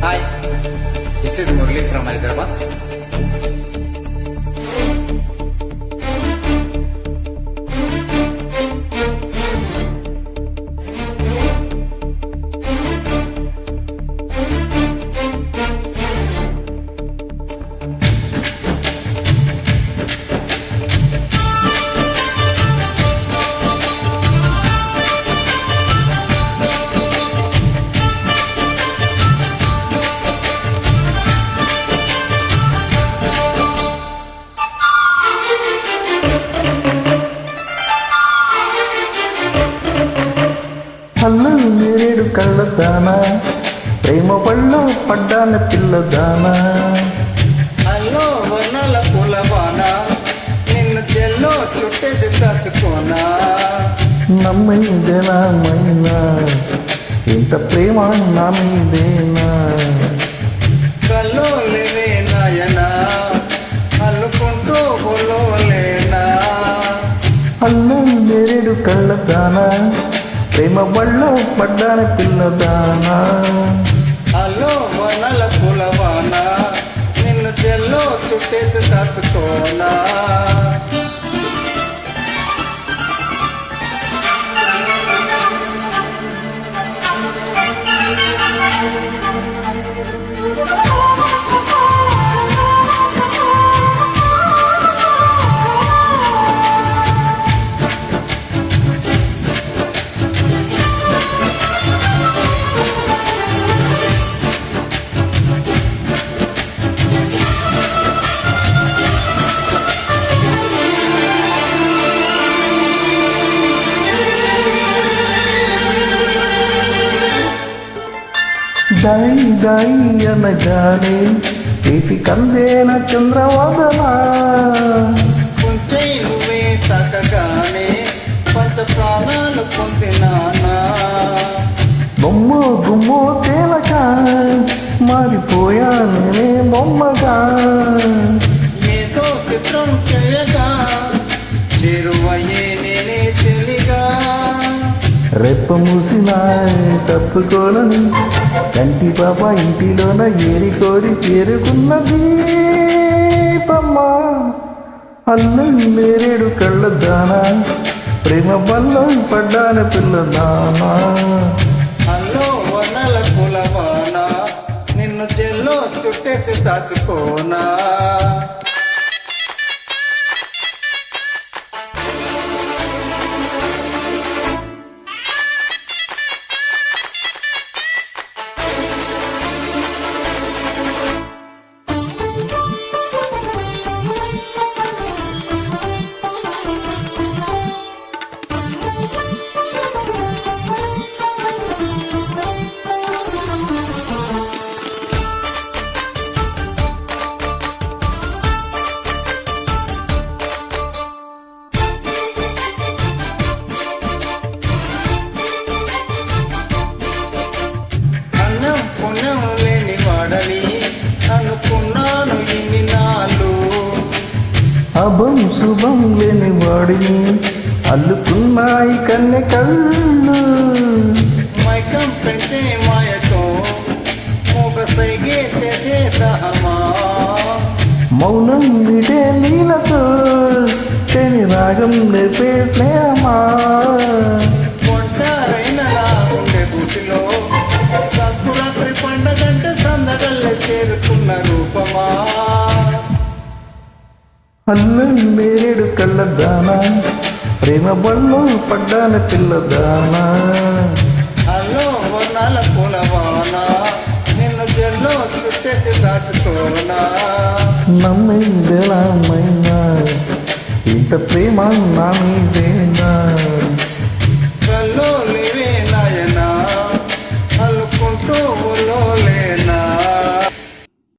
Hi, this is Murli from Hyderabad. హల్లు నేరేడు కళ్ళదానా ప్రేమ పళ్ళు పడ్డాన పిల్లదానా hello వర్ణాల పూలవాన నిన్ను చెల్లో చుట్టేసి దాచుకోనా నమ్మిందేనామైనా ఇంత ప్రేమ నా మీదేనా కల్లో లేవే నాయనా అల్లుకుంటూ పొలోలేనా హల్లు నేరేడు కళ్ళదానా ప్రేమ పళ్ళు పడ్డాన పిల్లదానా హలో వర్ణాల పూలవాన నిన్ను చెల్లో చుట్టేసి దాచుకోనా దాయి దాయి అనగానే చేతి కందేన చంద్రవదనా కొంచెం నువ్వే తాకగానే పంచ ప్రాణాలు పొందినానా బొమ్మ గుమ్మో తేలక మారిపోయా నేనే బొమ్మగా ఏదో చిత్రం చేయగా చేరువయ్యే నేనే చెలిగా రెప్ప మూసిన తప్పుకోనని కంటి పాప ఇంటిలోన ఏరి కోరి చేరుకున్నది పమ్మ అల్లు నేరేడు కళ్ళదానా ప్రేమ బల్లో పడ్డాన పిల్లదానా హలో వనల కులవాన నిన్ను చెల్లో చుట్టేసి దాచుకోనా పుణ్యం లేని వాడని అనుకున్నాను ఇన్ని నాళ్ళు అభం శుభం లేని వాడిని అల్లుకున్నాయి కన్నె కళ్ళు మైకం పెంచే మాయతో మూగ సైగే చేసే దహమా మౌనం విడే లీలతో శని రాగం నేర్పే స్నేహమా కొంటారైన నా ఉండే బూటిలో సంకురాత్రి పండగంటే సందడల్లే చేరుకున్న రూపమా అల్లు నేరేడు కళ్ళదానా ప్రేమ బళ్ళు పడ్డాన పిల్లదానా హలో వర్ణాల పూలవాన నిన్ను జల్లో చుట్టేసి దాచుకోనా నమ్మిందేనామైనా ఇంత ప్రేమ నా మీదే